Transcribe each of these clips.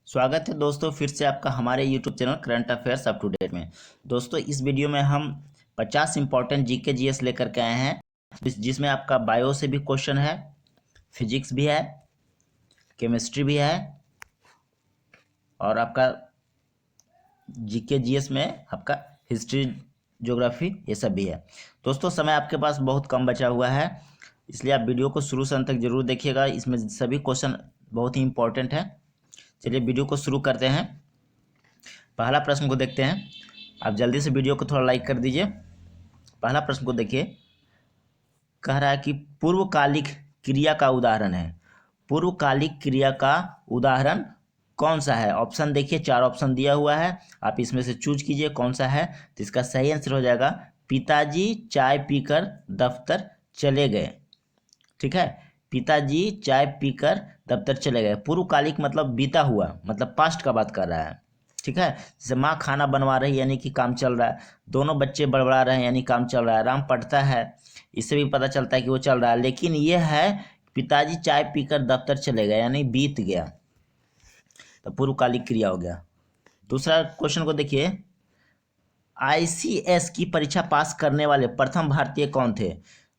स्वागत है दोस्तों फिर से आपका हमारे YouTube channel current affairs up to date में। दोस्तों इस वीडियो में हम 50 इंपॉर्टेंट जीके जीएस लेकर के आए हैं जिसमें आपका बायो से भी क्वेश्चन है, फिजिक्स भी है, केमिस्ट्री भी है और आपका जीके जीएस में आपका हिस्ट्री, ज्योग्राफी ये सब भी है। दोस्तों समय आपके पास बहुत कम बचा हुआ है, इसलिए आप वीडियो को शुरू से अंत तक जरूर देखिएगा। इसमें सभी क्वेश्चन बहुत ही इंपॉर्टेंट है। चलिए वीडियो को शुरू करते हैं। पहला प्रश्न को देखते हैं। आप जल्दी से वीडियो को थोड़ा लाइक कर दीजिए। पहला प्रश्न को देखिए, कह रहा है कि पूर्वकालिक क्रिया का उदाहरण है। पूर्वकालिक क्रिया का उदाहरण कौन सा है? ऑप्शन देखिए, 4 ऑप्शन दिया हुआ है, आप इसमें से चूज कीजिए कौन सा है। तो इसका सही आंसर हो जाएगा पिताजी चाय पीकर दफ्तर चले गए। ठीक है, पिताजी चाय पीकर दफ्तर चले गए। पूर्वकालिक मतलब बीता हुआ, मतलब पास्ट का बात कर रहा है। ठीक है, जैसे माँ खाना बनवा रही यानी कि काम चल रहा है, दोनों बच्चे बड़बड़ा रहे हैं यानी काम चल रहा है, राम पढ़ता है, इससे भी पता चलता है कि वो चल रहा है। लेकिन ये है पिताजी चाय पीकर दफ्तर चले गए यानी बीत गया, तो पूर्वकालिक क्रिया हो गया। दूसरा क्वेश्चन को देखिए, आईसीएस की परीक्षा पास करने वाले प्रथम भारतीय कौन थे?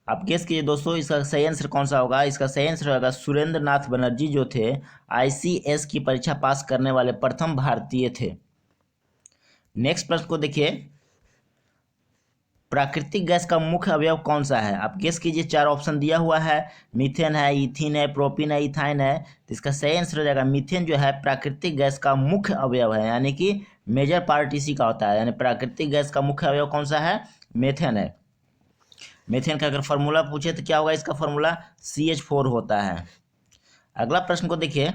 आप गेस कीजिए दोस्तों, इसका सही आंसर कौन सा होगा। इसका सही आंसर होगा सुरेंद्र नाथ बनर्जी, जो थे आईसीएस की परीक्षा पास करने वाले प्रथम भारतीय थे। नेक्स्ट प्रश्न को देखिए, प्राकृतिक गैस का मुख्य अवयव कौन सा है? आप गेस कीजिए, 4 ऑप्शन दिया हुआ है, मीथेन है, इथिन है, प्रोपिन है, इथाइन है। तो इसका सही आंसर हो जाएगा मीथेन जो है प्राकृतिक गैस का मुख्य अवयव है, यानी कि मेजर पार्ट इसी का होता है। यानी प्राकृतिक गैस का मुख्य अवयव कौन सा है? मेथेन है। मेथेन का अगर फार्मूला पूछे तो क्या होगा? इसका फार्मूला CH4 होता है। अगला प्रश्न को देखिए,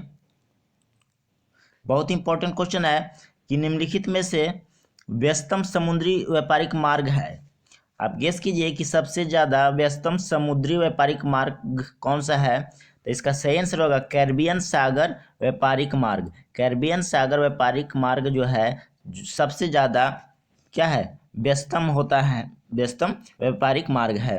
बहुत इंपॉर्टेंट क्वेश्चन है कि निम्नलिखित में से व्यस्तम समुद्री व्यापारिक मार्ग है। आप गेस कीजिए कि सबसे ज़्यादा व्यस्तम समुद्री व्यापारिक मार्ग कौन सा है। तो इसका सही आंसर होगा कैरिबियन सागर व्यापारिक मार्ग। कैरिबियन सागर व्यापारिक मार्ग जो है सबसे ज़्यादा क्या है? व्यस्तम होता है, व्यस्तम व्यापारिक मार्ग है।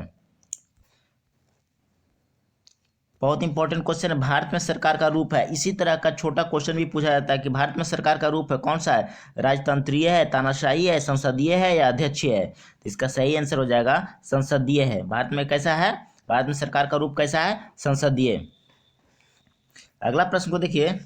बहुत इंपॉर्टेंट क्वेश्चन है, भारत में सरकार का रूप है। इसी तरह का छोटा क्वेश्चन भी पूछा जाता है कि भारत में सरकार का रूप है कौन सा है? राजतंत्रीय है, तानाशाही है, संसदीय है या अध्यक्षीय है? तो इसका सही आंसर हो जाएगा संसदीय है। भारत में कैसा है? भारत में सरकार का रूप कैसा है? संसदीय। अगला प्रश्न को देखिए,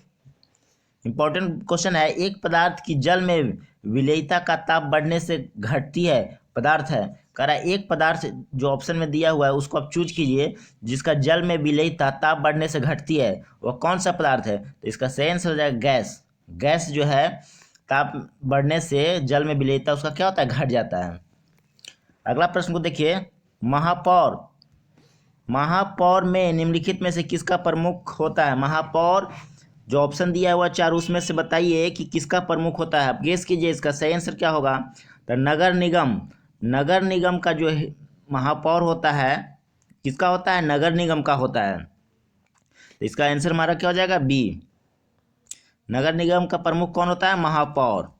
इंपॉर्टेंट क्वेश्चन है, एक पदार्थ की जल में विलेयता का ताप बढ़ने से घटती है पदार्थ है। कह रहा है एक पदार्थ जो ऑप्शन में दिया हुआ है उसको आप चूज कीजिए जिसका जल में विलेयता ताप बढ़ने से घटती है, वह कौन सा पदार्थ है? तो इसका सही आंसर हो जाएगा गैस। गैस जो है ताप बढ़ने से जल में विलेयता उसका क्या होता है? घट जाता है। अगला प्रश्न को देखिए, महापौर महापौर में निम्नलिखित में से किसका प्रमुख होता है? महापौर जो ऑप्शन दिया हुआ 4 उसमें से बताइए कि किसका प्रमुख होता है। आप गेस कीजिए, इसका सही आंसर क्या होगा? तो नगर निगम का जो महापौर होता है किसका होता है? नगर निगम का होता है। तो इसका आंसर हमारा क्या हो जाएगा? बी। नगर निगम का प्रमुख कौन होता है? महापौर।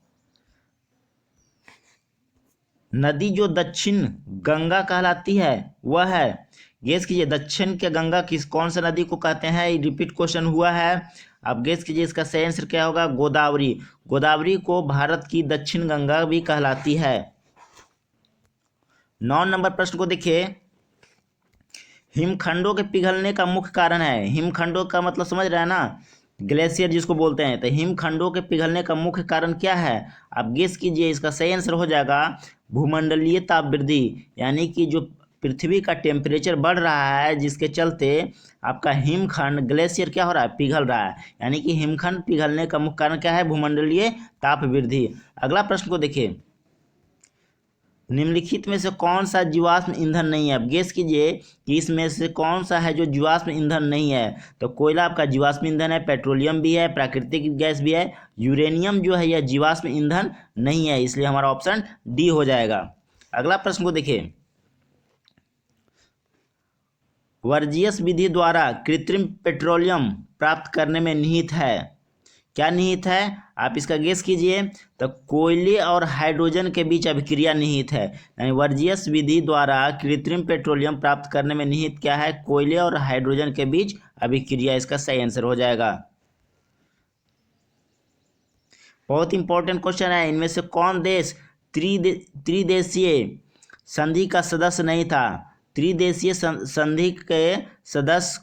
नदी जो दक्षिण गंगा कहलाती है वह है, गेस कीजिए, दक्षिण के गंगा किस कौन सा नदी को कहते हैं? रिपीट क्वेश्चन हुआ है, आप गेस कीजिए, इसका सही आंसर क्या होगा? गोदावरी। गोदावरी को भारत की दक्षिण गंगा भी कहलाती है। 9 नंबर प्रश्न को देखिए, हिमखंडों के पिघलने का मुख्य कारण है। हिमखंडों का मतलब समझ रहे हैं ना, ग्लेशियर जिसको बोलते हैं। तो हिमखंडों के पिघलने का मुख्य कारण क्या है? आप गेस कीजिए, इसका सही आंसर हो जाएगा भूमंडलीय ताप वृद्धि, यानी कि जो पृथ्वी का टेम्परेचर बढ़ रहा है जिसके चलते आपका हिमखंड ग्लेशियर क्या हो रहा है? पिघल रहा है। यानी कि हिमखंड पिघलने का मुख्य कारण क्या है? भूमंडलीय ताप वृद्धि। अगला प्रश्न को देखिए, निम्नलिखित में से कौन सा जीवाश्म ईंधन नहीं है? अब गेस कीजिए कि इसमें से कौन सा है जो जीवाश्म ईंधन नहीं है। तो कोयला आपका जीवाश्म ईंधन है, पेट्रोलियम भी है, प्राकृतिक गैस भी है, यूरेनियम जो है यह जीवाश्म ईंधन नहीं है, इसलिए हमारा ऑप्शन डी हो जाएगा। अगला प्रश्न को देखिए, वर्जियस विधि द्वारा कृत्रिम पेट्रोलियम प्राप्त करने में निहित है। क्या निहित है? आप इसका गेस कीजिए। तो कोयले और हाइड्रोजन के बीच अभिक्रिया निहित है, यानी वर्जियस विधि द्वारा कृत्रिम पेट्रोलियम प्राप्त करने में निहित क्या है? कोयले और हाइड्रोजन के बीच अभिक्रिया। इसका सही आंसर हो जाएगा। बहुत इंपॉर्टेंट क्वेश्चन है। इनमें से कौन देश त्रिदेशीय संधि का सदस्य नहीं था? त्रिदेशीय संधि के सदस्य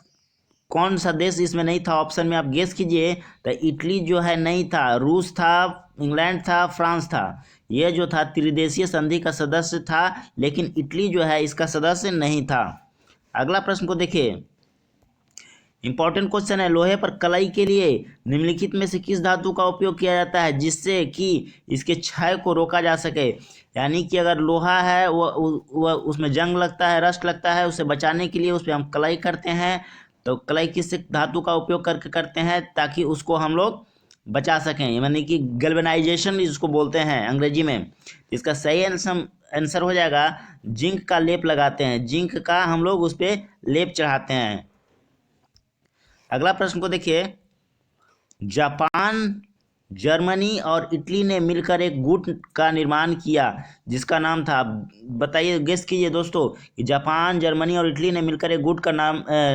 कौन सा देश इसमें नहीं था? ऑप्शन में आप गेस कीजिए। तो इटली जो है नहीं था, रूस था, इंग्लैंड था, फ्रांस था। ये जो था त्रिदेशीय संधि का सदस्य था, लेकिन इटली जो है इसका सदस्य नहीं था। अगला प्रश्न को देखिए, इंपॉर्टेंट क्वेश्चन है। लोहे पर कलई के लिए निम्नलिखित में से किस धातु का उपयोग किया जाता है जिससे कि इसके क्षय को रोका जा सके? यानी कि अगर लोहा है वो उसमें जंग लगता है, रस्ट लगता है, उसे बचाने के लिए उस पर हम कलई करते हैं। तो कलई किस धातु का उपयोग करके करते हैं ताकि उसको हम लोग बचा सकें, यानी कि गैल्वेनाइजेशन जिसको बोलते हैं अंग्रेजी में। इसका सही आंसर हो जाएगा जिंक का लेप लगाते हैं। जिंक का हम लोग उस पर लेप चढ़ाते हैं। अगला प्रश्न को देखिए, जापान, जर्मनी और इटली ने मिलकर एक गुट का निर्माण किया जिसका नाम था, बताइए, गेस कीजिए दोस्तों, कि जापान, जर्मनी और इटली ने मिलकर एक गुट का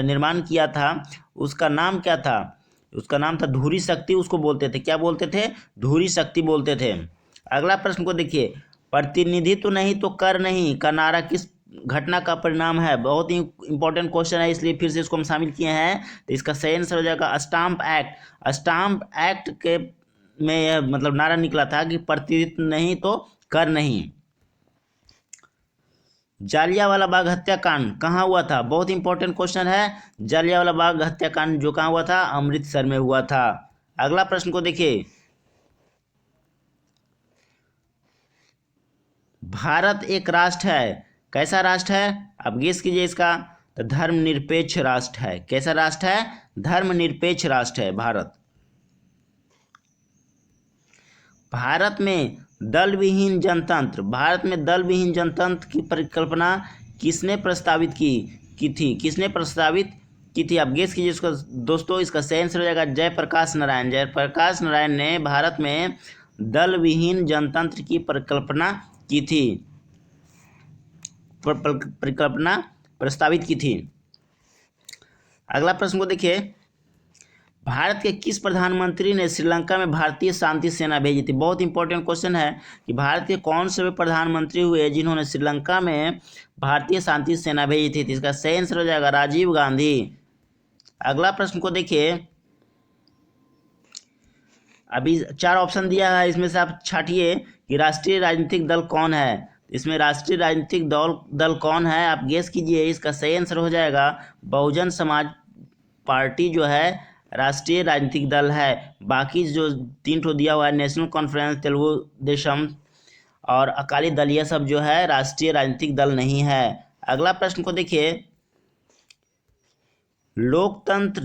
निर्माण किया था, उसका नाम क्या था? उसका नाम था धुरी शक्ति, उसको बोलते थे। क्या बोलते थे? धुरी शक्ति बोलते थे। अगला प्रश्न को देखिए, प्रतिनिधित्व नहीं तो कर नहीं का नारा किस घटना का परिणाम है? बहुत ही इंपॉर्टेंट क्वेश्चन है, इसलिए फिर से इसको हम शामिल किए हैं। तो इसका सही आंसर हो जाएगा स्टाम्प एक्ट। स्टाम्प एक्ट के में यह मतलब नारा निकला था कि प्रतिनिधित्व नहीं तो कर नहीं। जालियांवाला बाग हत्याकांड कहाँ हुआ था? बहुत इंपॉर्टेंट क्वेश्चन है। जालियांवाला बाग हत्याकांड जो कहाँ हुआ था? अमृतसर में हुआ था। अगला प्रश्न को देखिए, भारत एक राष्ट्र है, कैसा राष्ट्र है? आप गेस कीजिए इसका। तो धर्मनिरपेक्ष राष्ट्र है। कैसा राष्ट्र है? धर्मनिरपेक्ष राष्ट्र है भारत। भारत में दल विहीन जनतंत्र, भारत में दल विहीन जनतंत्र की परिकल्पना किसने प्रस्तावित की थी? किसने प्रस्तावित की थी? आप गेस कीजिए इसको दोस्तों। इसका सही आंसर हो जाएगा जयप्रकाश नारायण। जयप्रकाश नारायण ने भारत में दल विहीन जनतंत्र की परिकल्पना की थी, परिकल्पना प्रस्तावित की थी। अगला प्रश्न को देखिए, भारत के किस प्रधानमंत्री ने श्रीलंका में भारतीय शांति सेना भेजी थी? बहुत इंपॉर्टेंट क्वेश्चन है कि भारत के कौन से प्रधानमंत्री हुए जिन्होंने श्रीलंका में भारतीय शांति सेना भेजी थी? इसका सही आंसर हो जाएगा राजीव गांधी। अगला प्रश्न को देखिए, अभी 4 ऑप्शन दिया है, इसमें से आप छाटिए कि राष्ट्रीय राजनीतिक दल कौन है। इसमें राष्ट्रीय राजनीतिक दल कौन है? आप गेस कीजिए। इसका सही आंसर हो जाएगा बहुजन समाज पार्टी जो है राष्ट्रीय राजनीतिक दल है। बाकी जो 3 ठो दिया हुआ है, नेशनल कॉन्फ्रेंस, तेलुगु देशम और अकाली दल, ये सब जो है राष्ट्रीय राजनीतिक दल नहीं है। अगला प्रश्न को देखिए, लोकतंत्र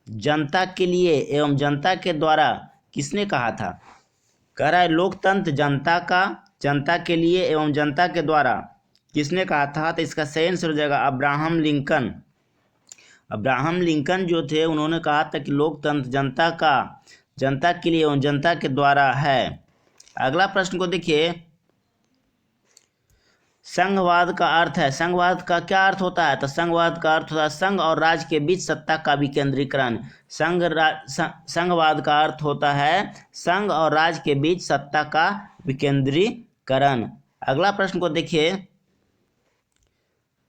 जनता के लिए एवं जनता के द्वारा किसने कहा था? कह रहा है लोकतंत्र जनता के लिए एवं जनता के द्वारा किसने कहा था? तो इसका सही आंसर हो जाएगा अब्राहम लिंकन। अब्राहम लिंकन जो थे उन्होंने कहा था कि लोकतंत्र जनता के लिए एवं जनता के द्वारा है। अगला प्रश्न को देखिए, संघवाद का अर्थ है, संघवाद का क्या अर्थ होता है? तो संघवाद का अर्थ होता है संघ और राज्य के बीच सत्ता का विकेंद्रीकरण। संघवाद का अर्थ होता है संघ और राज्य के बीच सत्ता का विकेंद्रीकरण। अगला प्रश्न को देखिए,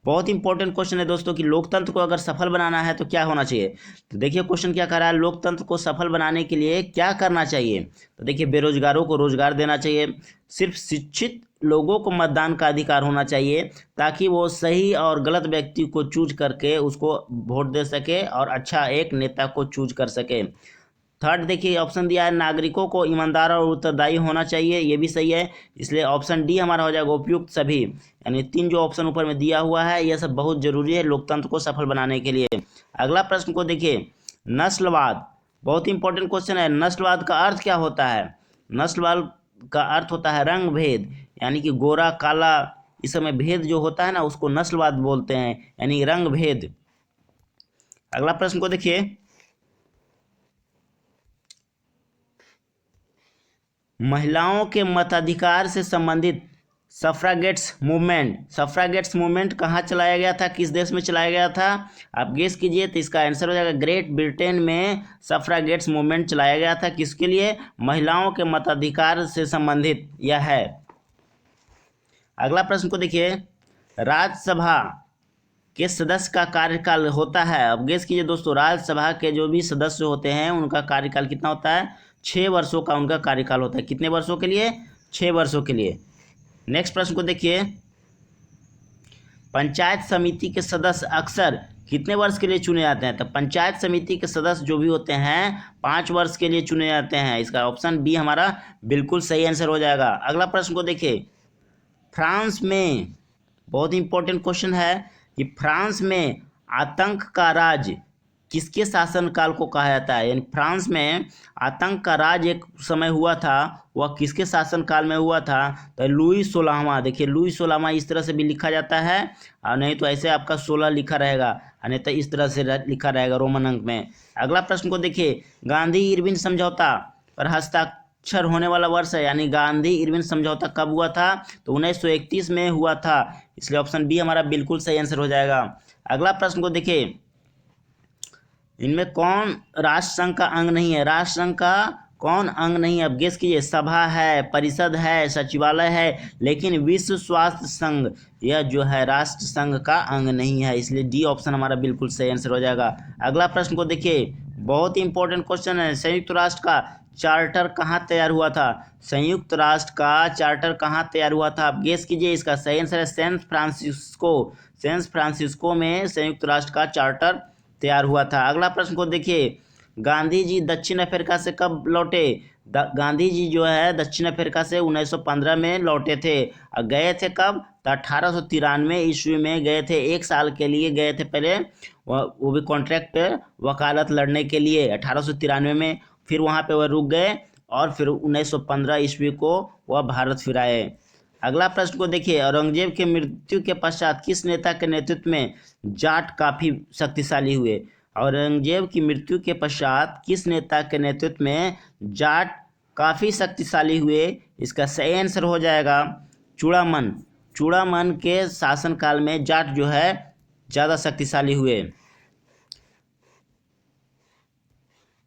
बहुत इंपॉर्टेंट क्वेश्चन है दोस्तों कि लोकतंत्र को अगर सफल बनाना है तो क्या होना चाहिए? तो देखिए क्वेश्चन क्या कर रहा है, लोकतंत्र को सफल बनाने के लिए क्या करना चाहिए? तो देखिए, बेरोजगारों को रोजगार देना चाहिए, सिर्फ शिक्षित लोगों को मतदान का अधिकार होना चाहिए ताकि वो सही और गलत व्यक्ति को चूज करके उसको वोट दे सके और अच्छा एक नेता को चूज कर सके। थर्ड देखिए ऑप्शन दिया है, नागरिकों को ईमानदार और उत्तरदायी होना चाहिए, ये भी सही है, इसलिए ऑप्शन डी हमारा हो जाएगा उपयुक्त सभी। यानी 3 जो ऑप्शन ऊपर में दिया हुआ है यह सब बहुत जरूरी है लोकतंत्र को सफल बनाने के लिए। अगला प्रश्न को देखिए, नस्लवाद, बहुत इंपॉर्टेंट क्वेश्चन है। नस्लवाद का अर्थ क्या होता है? नस्लवाद का अर्थ होता है रंग भेद, यानी कि गोरा काला इस समय भेद जो होता है ना उसको नस्लवाद बोलते हैं, यानी रंग भेद। अगला प्रश्न को देखिए, महिलाओं के मताधिकार से संबंधित सफ्रागेट्स मूवमेंट कहाँ चलाया गया था, किस देश में चलाया गया था? आप गेस कीजिए। तो इसका आंसर हो जाएगा ग्रेट ब्रिटेन में सफ्रागेट्स मूवमेंट चलाया गया था। किसके लिए? महिलाओं के मताधिकार से संबंधित यह है। अगला प्रश्न को देखिए, राज्यसभा के सदस्य का कार्यकाल होता है, अब गेस कीजिए दोस्तों, राज्यसभा के जो भी सदस्य होते हैं उनका कार्यकाल कितना होता है? 6 वर्षों का उनका कार्यकाल होता है। कितने वर्षों के लिए? 6 वर्षों के लिए। नेक्स्ट प्रश्न को देखिए, पंचायत समिति के सदस्य अक्सर कितने वर्ष के लिए चुने जाते हैं? तो पंचायत समिति के सदस्य जो भी होते हैं 5 वर्ष के लिए चुने जाते हैं। इसका ऑप्शन बी हमारा बिल्कुल सही आंसर हो जाएगा। अगला प्रश्न को देखिए, फ्रांस में, बहुत इंपॉर्टेंट क्वेश्चन है कि फ्रांस में आतंक का राज किसके शासनकाल को कहा जाता है? यानी फ्रांस में आतंक का राज एक समय हुआ था, वह किसके शासनकाल में हुआ था? तो लुई 16वां। देखिए लुई 16वां इस तरह से भी लिखा जाता है, और नहीं तो ऐसे आपका 16 लिखा रहेगा, नहीं तो इस तरह से लिखा रहेगा रोमन अंक में। अगला प्रश्न को देखिए, गांधी इरविन समझौता पर हस्ताक्षर होने वाला वर्ष है, यानी गांधी इरविन समझौता कब हुआ था? तो 1931 में हुआ था, इसलिए ऑप्शन बी हमारा बिल्कुल सही आंसर हो जाएगा। अगला प्रश्न को देखिए, इनमें कौन राष्ट्र संघ का अंग नहीं है? राष्ट्र संघ का कौन अंग नहीं है? अब गेस कीजिए। सभा है, परिषद है, सचिवालय है, लेकिन विश्व स्वास्थ्य संघ यह जो है राष्ट्र संघ का अंग नहीं है, इसलिए डी ऑप्शन हमारा बिल्कुल सही आंसर हो जाएगा। अगला प्रश्न को देखिए, बहुत ही इंपॉर्टेंट क्वेश्चन है, संयुक्त राष्ट्र का चार्टर कहाँ तैयार हुआ था? संयुक्त राष्ट्र का चार्टर कहाँ तैयार हुआ था? आप गेस कीजिए। इसका सही आंसर है सैन फ्रांसिस्को में संयुक्त राष्ट्र का चार्टर तैयार हुआ था। अगला प्रश्न को देखिए, गांधी जी दक्षिण अफ्रीका से कब लौटे? गांधी जी जो है दक्षिण अफ्रीका से 1915 में लौटे थे। गए थे कब? तो 1893 ईस्वी में गए थे, 1 साल के लिए गए थे पहले, वो भी कॉन्ट्रैक्ट वकालत लड़ने के लिए 1893 में। फिर वहाँ पे वह रुक गए और फिर 1915 ईस्वी को वह भारत फिर आए। अगला प्रश्न को देखिए, औरंगजेब के मृत्यु के पश्चात किस नेता के नेतृत्व में जाट काफ़ी शक्तिशाली हुए? औरंगजेब की मृत्यु के पश्चात किस नेता के नेतृत्व में जाट काफ़ी शक्तिशाली हुए? इसका सही आंसर हो जाएगा चूड़ामन के शासनकाल में जाट जो है ज़्यादा शक्तिशाली हुए।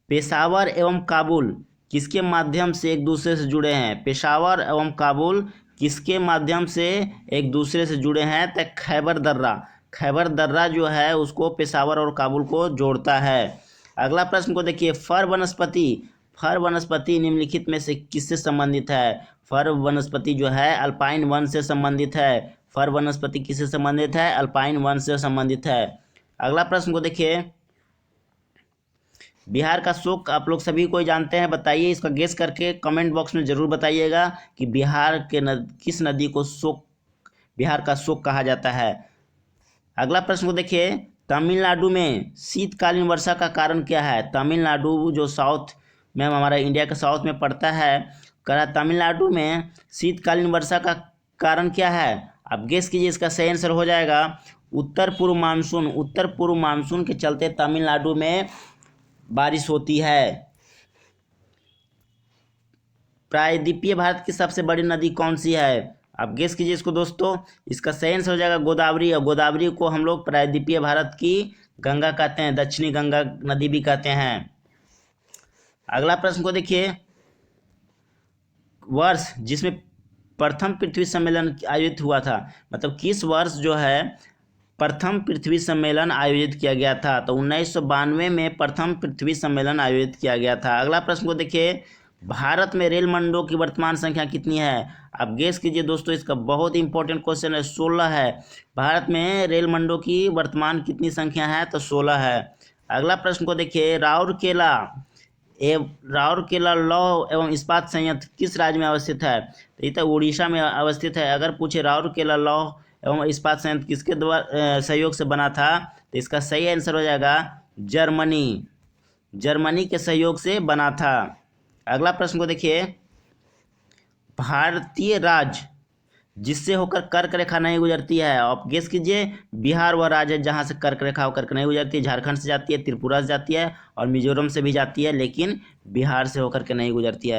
पेशावर एवं काबुल किसके माध्यम से एक दूसरे से जुड़े हैं? पेशावर एवं काबुल किसके माध्यम से एक दूसरे से जुड़े हैं? तो खैबर दर्रा जो है उसको पेशावर और काबुल को जोड़ता है। अगला प्रश्न को देखिए, फर वनस्पति निम्नलिखित में से किससे संबंधित है? फर वनस्पति जो है अल्पाइन वन से संबंधित है। फर वनस्पति किससे संबंधित है? अल्पाइन वन से संबंधित है। अगला प्रश्न को देखिए, बिहार का शोक आप लोग सभी को जानते हैं, बताइए, इसका गेस करके कमेंट बॉक्स में ज़रूर बताइएगा कि बिहार के किस नदी को बिहार का शोक कहा जाता है। अगला प्रश्न को देखिए, तमिलनाडु में शीतकालीन वर्षा का कारण क्या है? तमिलनाडु जो साउथ में हमारा इंडिया के साउथ में पड़ता है, तमिलनाडु में शीतकालीन वर्षा का कारण क्या है? आप गेस कीजिए। इसका सही आंसर हो जाएगा उत्तर पूर्व मानसून के चलते तमिलनाडु में बारिश होती है। प्रायद्वीपीय भारत की सबसे बड़ी नदी कौन सी है? आप गेस कीजिए इसको दोस्तों। इसका सही आंसर हो जाएगा गोदावरी, और गोदावरी को हम लोग प्रायद्वीपीय भारत की गंगा कहते हैं, दक्षिणी गंगा नदी भी कहते हैं। अगला प्रश्न को देखिए, वर्ष जिसमें प्रथम पृथ्वी सम्मेलन आयोजित हुआ था, मतलब किस वर्ष जो है प्रथम पृथ्वी सम्मेलन आयोजित किया गया था? तो 1992 में प्रथम पृथ्वी सम्मेलन आयोजित किया गया था। अगला प्रश्न को देखिए, भारत में रेल मंडलों की वर्तमान संख्या कितनी है? आप गेस कीजिए दोस्तों। इसका बहुत इंपॉर्टेंट क्वेश्चन है, 16 है। भारत में रेल मंडलों की वर्तमान कितनी संख्या है? तो 16 है। अगला प्रश्न को देखिए, राउरकेला लौह एवं इस्पात संयंत्र किस राज्य में अवस्थित है? तो ये तो उड़ीसा में अवस्थित है। अगर पूछे राउरकेला लौह एवं इस्पात संयंत्र किसके द्वारा सहयोग से बना था, तो इसका सही आंसर हो जाएगा जर्मनी के सहयोग से बना था। अगला प्रश्न को देखिए, भारतीय राज्य जिससे होकर कर्क रेखा नहीं गुजरती है, आप गेस कीजिए। बिहार वह राज्य है जहाँ से कर्क रेखा होकर के नहीं गुजरती है। झारखंड से जाती है, त्रिपुरा से जाती है और मिजोरम से भी जाती है, लेकिन बिहार से होकर के नहीं गुजरती है।